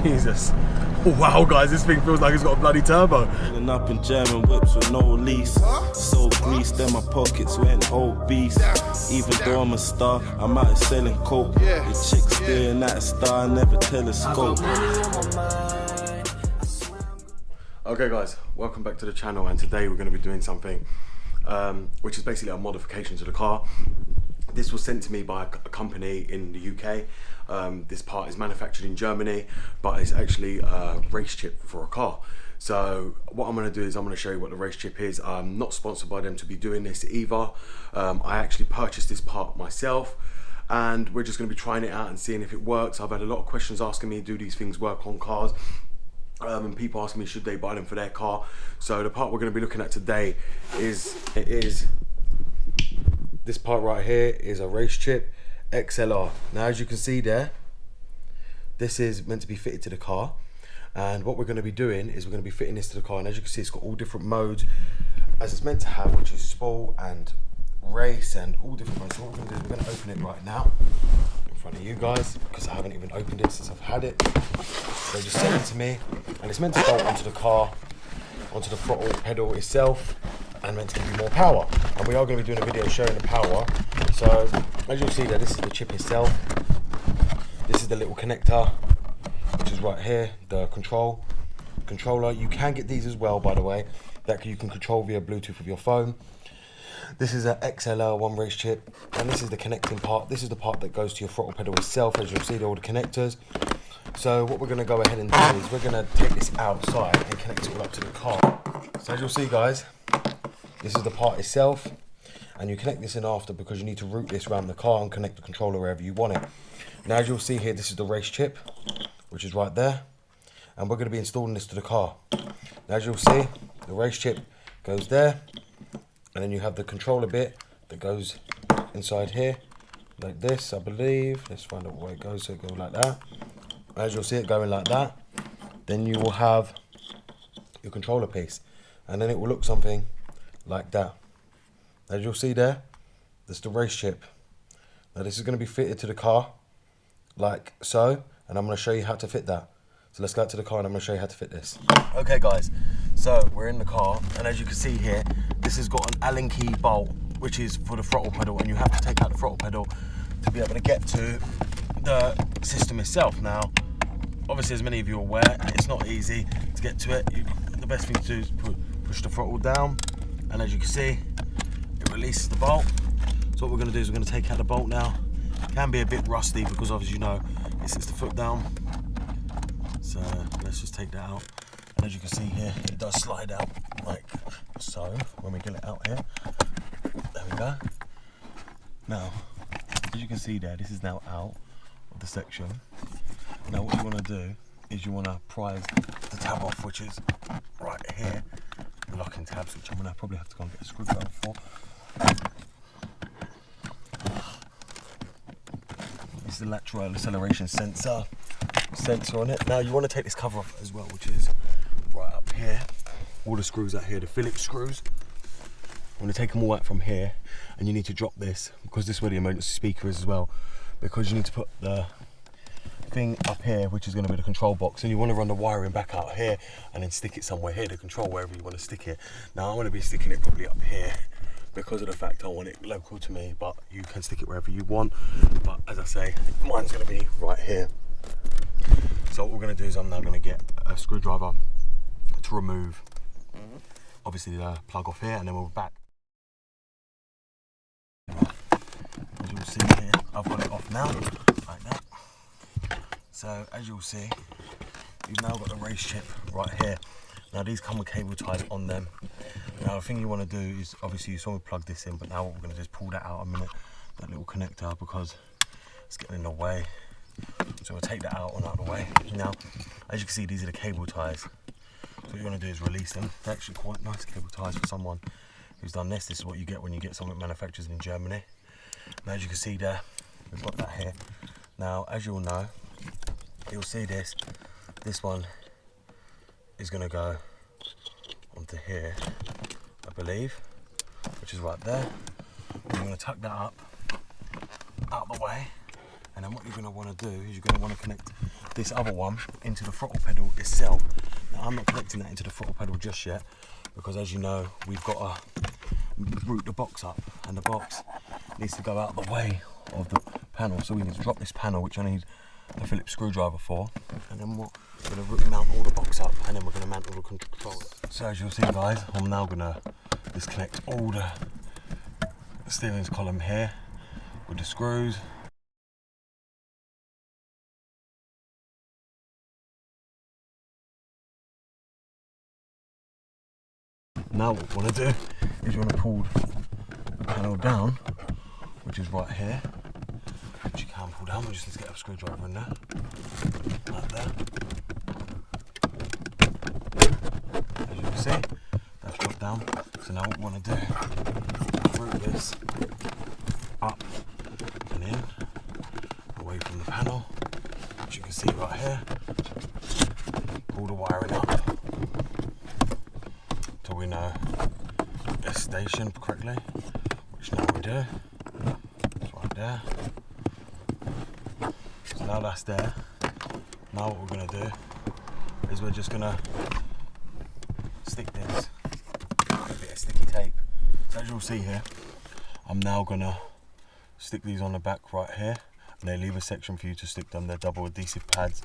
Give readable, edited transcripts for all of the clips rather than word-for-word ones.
Jesus. Wow, guys, this thing feels like it's got a bloody turbo. Pulling up in German whips with no lease. So greased, then my pockets went obese. Even though I'm a star, I'm out selling coke. The chicks staring at a star, never telescope. Okay guys, welcome back to the channel, and today we're going to be doing something which is basically a modification to the car. This was sent to me by a company in the UK. This part is manufactured in Germany, but it's actually a race chip for a car. So what I'm going to do is I'm going to show you what the race chip is. I'm not sponsored by them to be doing this either. I actually purchased this part myself, and we're just going to be trying it out and seeing if it works. I've had a lot of questions asking me, do these things work on cars? And people asking me, should they buy them for their car? So the part we're going to be looking at today is this part right here is a Racechip XLR. Now, as you can see there, this is meant to be fitted to the car, and what we're going to be doing is we're going to be fitting this to the car. And as you can see, it's got all different modes as it's meant to have, which is sport and race and all different modes. So what we're going to do is we're going to open it right now in front of you guys, because I haven't even opened it since I've had it. They just sent it to me, and it's meant to bolt onto the car, onto the throttle pedal itself, and meant to give you more power. And we are going to be doing a video showing the power. So as you'll see there, this is the chip itself. This is the little connector, which is right here, the controller. You can get these as well, by the way, that you can control via Bluetooth with your phone. This is an XLR Racechip, and this is the connecting part. This is the part that goes to your throttle pedal itself. As you'll see, all the connectors. So what we're going to go ahead and do is we're going to take this outside and connect it all up to the car. So as you'll see, guys, this is the part itself, and you connect this in after, because you need to route this around the car and connect the controller wherever you want it. Now, as you'll see here, this is the Racechip, which is right there, and we're going to be installing this to the car. Now, as you'll see, the Racechip goes there, and then you have the controller bit that goes inside here, like this, I believe. Let's find out where it goes, so it goes like that. As you'll see it going like that, then you will have your controller piece, and then it will look something like that. As you'll see there, that's the Racechip. Now this is going to be fitted to the car like so, and I'm going to show you how to fit that. So let's go out to the car and I'm going to show you how to fit this. Okay guys, so we're in the car, and as you can see here, this has got an Allen key bolt, which is for the throttle pedal, and you have to take out the throttle pedal to be able to get to the system itself. Now, obviously, as many of you are aware, it's not easy to get to it. The best thing to do is push the throttle down, and as you can see, it releases the bolt. So what we're going to do is we're going to take out the bolt now. It can be a bit rusty because, obviously, you know, it sits the foot down. So let's just take that out. And as you can see here, it does slide out like so when we get it out here. There we go. Now, as you can see there, this is now out of the section. Now what you want to do is you want to prise the tab off, which is right here, the locking tabs, which I'm going to probably have to go and get a screwdriver for. This is the lateral acceleration sensor on it. Now you want to take this cover off as well, which is right up here. All the screws out here, the Phillips screws. I'm going to take them all out from here, and you need to drop this, because this is where the emergency speaker is as well, because you need to put the thing up here, which is going to be the control box, and you want to run the wiring back out here and then stick it somewhere here to control wherever you want to stick it. Now I'm going to be sticking it probably up here because of the fact I want it local to me, but you can stick it wherever you want. But as I say, mine's going to be right here. So what we're going to do is I'm now going to get a screwdriver to remove obviously the plug off here, and then we'll be back. As you'll see here, I've got it off now, like that. So as you'll see, you've now got the Racechip right here. Now these come with cable ties on them. Now the thing you want to do is, obviously you saw me plug this in, but now what we're going to do is pull that out a minute, that little connector, because it's getting in the way. So we'll take that out and out of the way. Now, as you can see, these are the cable ties. So what you want to do is release them. They're actually quite nice cable ties for someone who's done this. This is what you get when you get something manufactured in Germany. Now as you can see there, we've got that here. Now as you'll know, you'll see this one is going to go onto here, I believe, which is right there. I'm going to tuck that up out of the way, And then what you're going to want to do is you're going to want to connect this other one into the throttle pedal itself. Now I'm not connecting that into the throttle pedal just yet, because as you know, we've got to route the box up, and the box needs to go out the way of the panel. So we need to drop this panel, which I need a Phillips screwdriver for, and then we're going to mount all the box up, and then we're going to mount all the controller. So as you'll see guys, I'm now going to disconnect all the steering column here with the screws. Now what we want to do is you want to pull the panel down, which is right here, which you can pull down. We just need to get a screwdriver in there, like that. As you can see, that's dropped down. So now what we want to do is route this up and in, away from the panel, which you can see right here. Pull the wiring up till we know it's stationed correctly, which now we do. It's right there. So now that's there. Now what we're going to do is we're just going to stick this with a bit of sticky tape. So as you'll see here, I'm now going to stick these on the back right here, and they leave a section for you to stick them. They're double adhesive pads,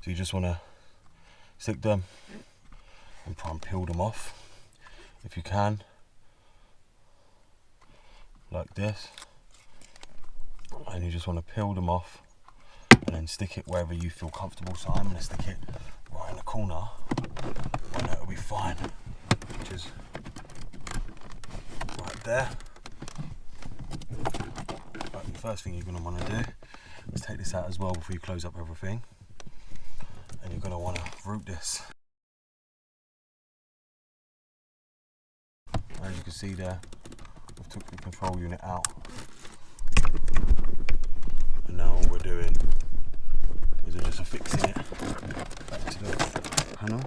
so you just want to stick them and try and peel them off if you can, like this, and you just want to peel them off and then stick it wherever you feel comfortable. So I'm going to stick it right in the corner, and it'll be fine, which is right there. Right, the first thing you're going to want to do is take this out as well before you close up everything, and you're going to want to route this. As you can see there, I've took the control unit out, and now all we're doing is we're just affixing it back to the panel,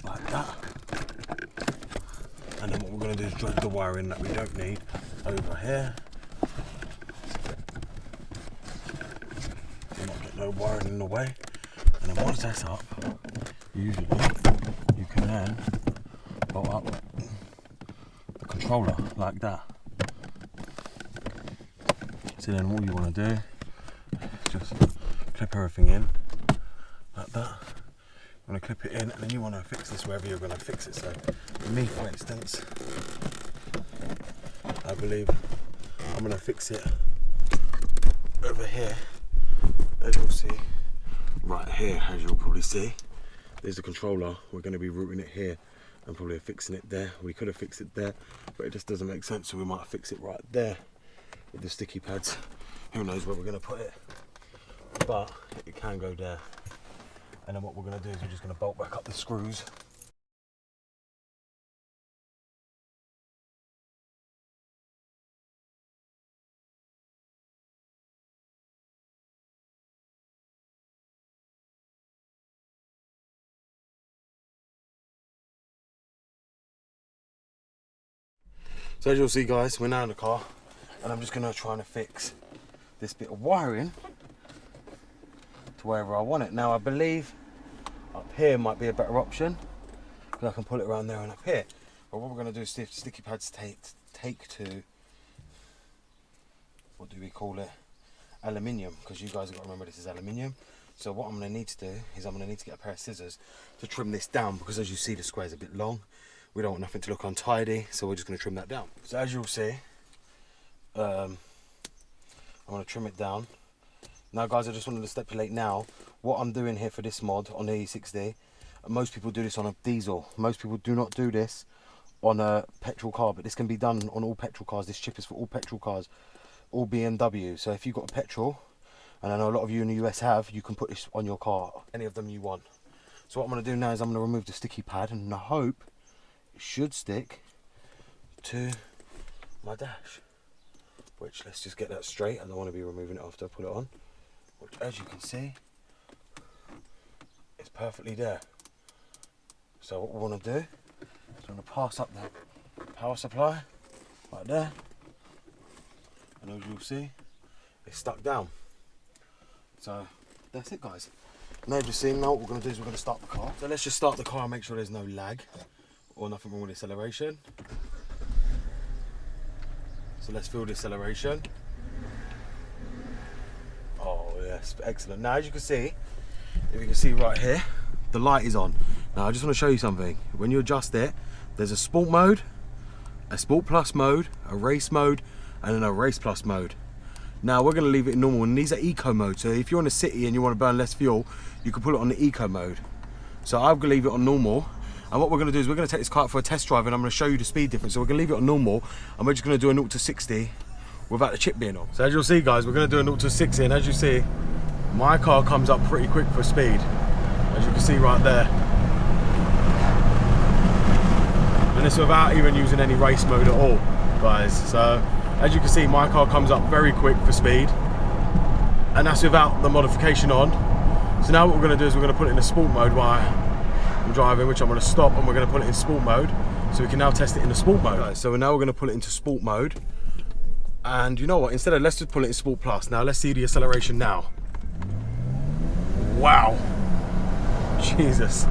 like that. And then what we're going to do is drag the wire in that we don't need over here. We're not getting no wiring in the way. And then once that's up, usually you can then bolt up the controller like that. So then all you want to do is just clip everything in like that. You want to clip it in, and then you want to fix this wherever you're going to fix it. So for me, for instance, I believe I'm going to fix it over here, as you'll see, right here, as you'll probably see. There's the controller. We're going to be routing it here and probably fixing it there. We could have fixed it there, but it just doesn't make sense, so we might fix it right there with the sticky pads. Who knows where we're going to put it, but it can go there. And then what we're going to do is we're just going to bolt back up the screws. So as you'll see guys, we're now in the car, and I'm just going to try and fix this bit of wiring to wherever I want it. Now I believe up here might be a better option, because I can pull it around there and up here. But what we're going to do is see if the sticky pads take to, what do we call it, aluminium, because you guys have got to remember this is aluminium. So what I'm going to need to do is I'm going to need to get a pair of scissors to trim this down, because as you see the square's a bit long. We don't want nothing to look untidy, so we're just going to trim that down. So as you'll see, I'm going to trim it down. Now guys, I just wanted to stipulate now, what I'm doing here for this mod on the E60, most people do this on a diesel. Most people do not do this on a petrol car, but this can be done on all petrol cars. This chip is for all petrol cars, all BMW. So if you've got a petrol, and I know a lot of you in the US have, you can put this on your car, any of them you want. So what I'm going to do now is I'm going to remove the sticky pad, and I hope it should stick to my dash, which, let's just get that straight. I don't want to be removing it after I put it on, which as you can see, it's perfectly there. So what we want to do is I'm going to pass up the power supply right there, and as you'll see, it's stuck down. So that's it, guys. Now just seeing, now what we're going to do is we're going to start the car. So let's just start the car and make sure there's no lag or nothing wrong with the acceleration. So let's feel the acceleration. Oh yes, excellent. Now as you can see, if you can see right here, the light is on. Now I just want to show you something. When you adjust it, there's a sport mode, a sport plus mode, a race mode, and then a race plus mode. Now we're going to leave it in normal, and these are eco mode. So if you're in a city and you want to burn less fuel, you can put it on the eco mode. So I'm going to leave it on normal. And what we're going to do is we're going to take this car out for a test drive, and I'm going to show you the speed difference. So we're going to leave it on normal, and we're just going to do a 0 to 60 without the chip being on. So as you'll see, guys, we're going to do a 0 to 60, and as you see, my car comes up pretty quick for speed, as you can see right there. And it's without even using any race mode at all, guys. So as you can see, my car comes up very quick for speed, and that's without the modification on. So now what we're going to do is we're going to put it in a sport mode while I'm driving, which I'm going to stop, and we're going to put it in sport mode, so we can now test it in the sport mode. Right, so now we're going to put it into sport mode, and you know what, instead of, let's just pull it in sport plus. Now let's see the acceleration now. Wow, Jesus,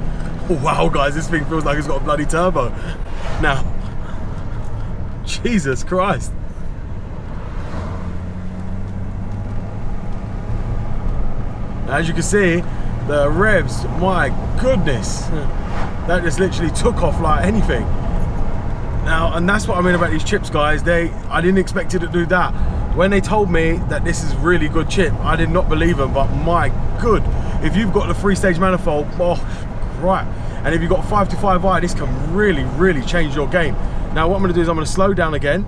wow, guys, this thing feels like it's got a bloody turbo. Now, Jesus Christ. Now, as you can see, the revs, my goodness, that just literally took off like anything. Now, and that's what I mean about these chips, guys. I didn't expect it to do that. When they told me that this is really good chip, I did not believe them, but my good, if you've got the 3-stage manifold, oh, right. And if you've got 525i, this can really, really change your game. Now, what I'm gonna do is I'm gonna slow down again,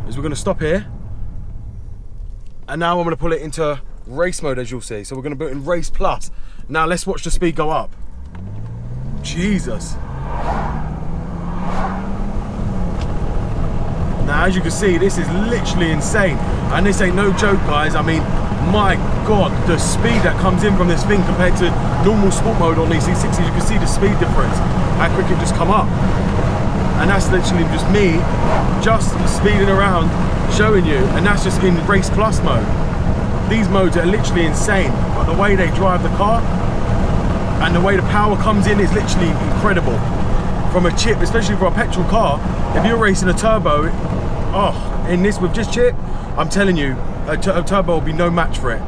is we're gonna stop here. And now I'm gonna pull it into race mode, as you'll see. So we're gonna put it in race plus. Now let's watch the speed go up. Jesus. Now as you can see, this is literally insane. And this ain't no joke, guys. I mean, my God, the speed that comes in from this thing compared to normal sport mode on these E60s, you can see the speed difference, how quick it just come up. And that's literally just me just speeding around showing you, and that's just in race plus mode. These modes are literally insane, but the way they drive the car and the way the power comes in is literally incredible. From a chip, especially for a petrol car, if you're racing a turbo, oh, in this with just chip, I'm telling you, a turbo will be no match for it.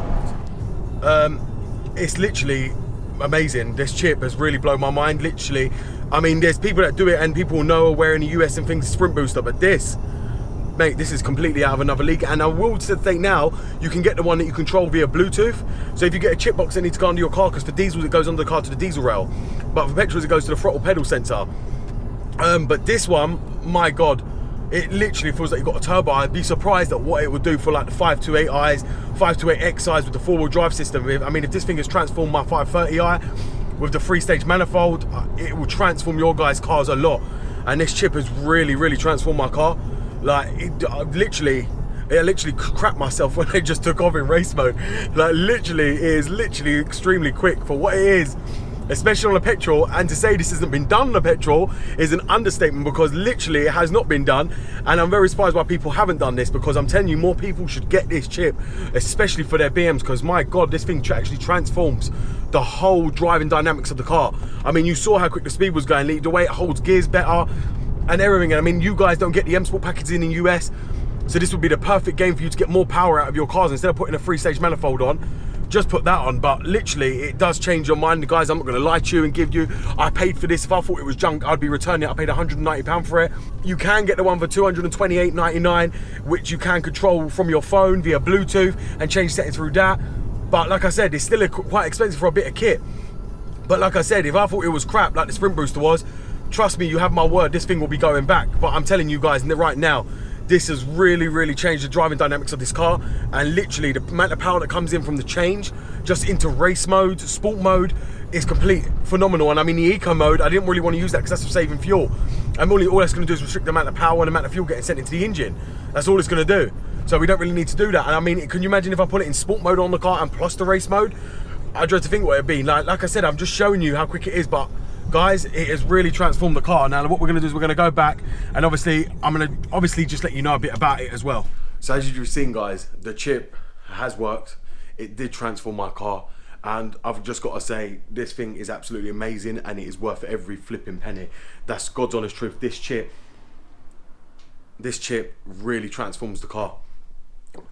It's literally amazing. This chip has really blown my mind, literally. I mean, there's people that do it and people know are wearing the US and things sprint booster, but this, mate, this is completely out of another league. And I will say now, you can get the one that you control via Bluetooth. So if you get a chip box that needs to go under your car, because for diesels it goes under the car to the diesel rail, but for petrols it goes to the throttle pedal sensor. But this one, my God, it literally feels like you've got a turbo. I'd be surprised at what it would do for like the 528i's, 528X's with the 4-wheel drive system. I mean, if this thing has transformed my 530i with the 3-stage manifold, it will transform your guys' cars a lot. And this chip has really, really transformed my car. Like, it literally crapped myself when they just took off in race mode. Like, literally, it is literally extremely quick for what it is, especially on a petrol. And to say this hasn't been done on a petrol is an understatement, because literally it has not been done. And I'm very surprised why people haven't done this, because I'm telling you, more people should get this chip, especially for their BMs, because my God, this thing actually transforms the whole driving dynamics of the car. I mean, you saw how quick the speed was going, the way it holds gears better and everything. And I mean, you guys don't get the M Sport packages in the US, so this would be the perfect game for you to get more power out of your cars. Instead of putting a 3-stage manifold on, just put that on. But literally, it does change your mind. Guys, I'm not gonna lie to you and give you, I paid for this. If I thought it was junk, I'd be returning it. I paid £190 for it. You can get the one for £228.99, which you can control from your phone via Bluetooth and change settings through that. But like I said, it's still quite expensive for a bit of kit. But like I said, if I thought it was crap like the Sprint Booster was, trust me, you have my word, this thing will be going back. But I'm telling you guys right now, this has really, really changed the driving dynamics of this car. And literally, the amount of power that comes in from the change just into race mode, sport mode, is complete phenomenal. And I mean, the eco mode, I didn't really want to use that because that's for saving fuel. And all that's going to do is restrict the amount of power and the amount of fuel getting sent into the engine. That's all it's going to do. So we don't really need to do that. And I mean, can you imagine if I put it in sport mode on the car and plus the race mode? I dread to think what it'd be. Like I said, I'm just showing you how quick it is, but guys, it has really transformed the car. Now, what we're gonna do is we're gonna go back, and obviously, I'm gonna just let you know a bit about it as well. So as you've seen, guys, the chip has worked. it did transform my car. And I've just got to say, this thing is absolutely amazing, and it is worth every flipping penny. That's God's honest truth. This chip really transforms the car,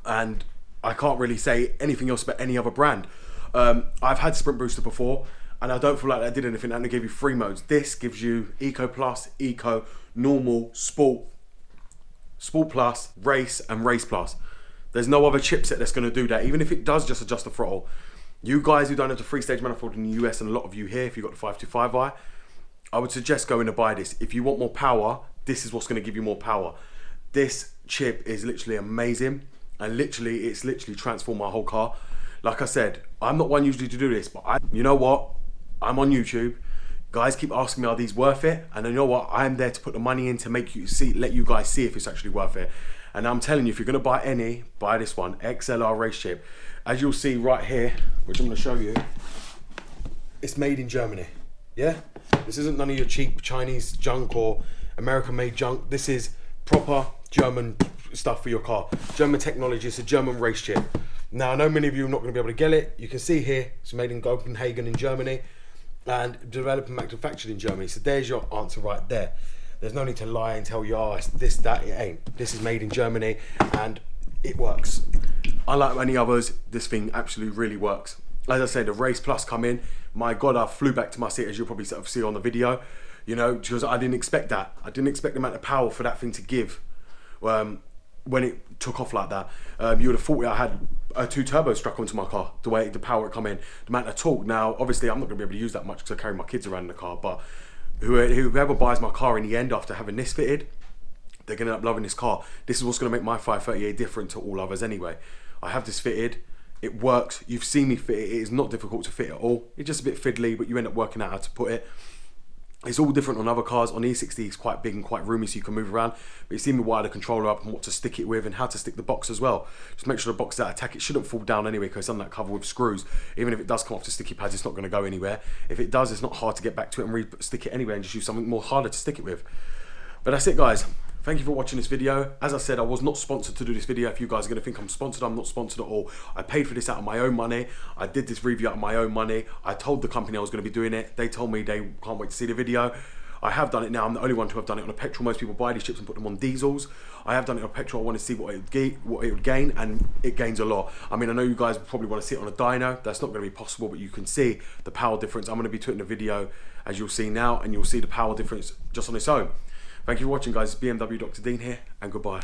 and I can't really say anything else about any other brand. I've had Sprint Booster before, and I don't feel like that did anything. And they gave you 3 modes. This gives you Eco Plus, Eco, Normal, Sport, Sport Plus, Race, and Race Plus. There's no other chipset that's going to do that, even if it does just adjust the throttle. You guys who don't have the 3-stage manifold in the US, and a lot of you here, if you've got the 525i, I would suggest going to buy this. If you want more power, this is what's going to give you more power. This chip is literally amazing, and it's literally transformed my whole car. Like I said, I'm not one usually to do this, but you know what? I'm on YouTube. Guys keep asking me, are these worth it? And you know what? I'm there to put the money in to make you see, let you guys see if it's actually worth it. And I'm telling you, if you're going to buy any, buy this one, XLR Racechip. As you'll see right here, which I'm going to show you, it's made in Germany. Yeah? This isn't none of your cheap Chinese junk or American-made junk. This is proper German stuff for your car. German technology. It's a German Racechip. Now, I know many of you are not going to be able to get it. You can see here, it's made in Copenhagen in Germany, and developed and manufactured in Germany. So there's your answer right there. There's no need to lie and tell you, oh, it's this, that, it ain't. This is made in Germany, and it works. Unlike many others, this thing absolutely really works. As I said, the Race Plus come in. My God, I flew back to my seat, as you'll probably see on the video. You know, because I didn't expect that. I didn't expect the amount of power for that thing to give when it took off like that. You would have thought I had 2 turbos struck onto my car, the power it come in, the amount of torque. Now, obviously, I'm not going to be able to use that much because I carry my kids around in the car, but whoever buys my car in the end after having this fitted, they're going to end up loving this car. This is what's going to make my 538 different to all others anyway. I have this fitted. It works. You've seen me fit it. It is not difficult to fit at all. It's just a bit fiddly, but you end up working out how to put it. It's all different on other cars. On the E60, it's quite big and quite roomy, so you can move around. But you see me wire the controller up and what to stick it with and how to stick the box as well. Just make sure the box that attack, it shouldn't fall down anyway because it's on that cover with screws. Even if it does come off the sticky pads, it's not going to go anywhere. If it does, it's not hard to get back to it and re-stick it anywhere and just use something more harder to stick it with. But that's it, guys. Thank you for watching this video. As I said, I was not sponsored to do this video. If you guys are going to think I'm sponsored, I'm not sponsored at all. I paid for this out of my own money. I did this review out of my own money. I told the company I was going to be doing it. They told me they can't wait to see the video. I have done it now. I'm the only one to have done it on a petrol. Most people buy these chips and put them on diesels. I have done it on petrol. I want to see what it would gain, and it gains a lot. I mean, I know you guys probably want to see it on a dyno. That's not going to be possible, but you can see the power difference. I'm going to be putting a video, as you'll see now, and you'll see the power difference just on its own. Thank you for watching, guys. It's BMW Dr. Dean here, and goodbye.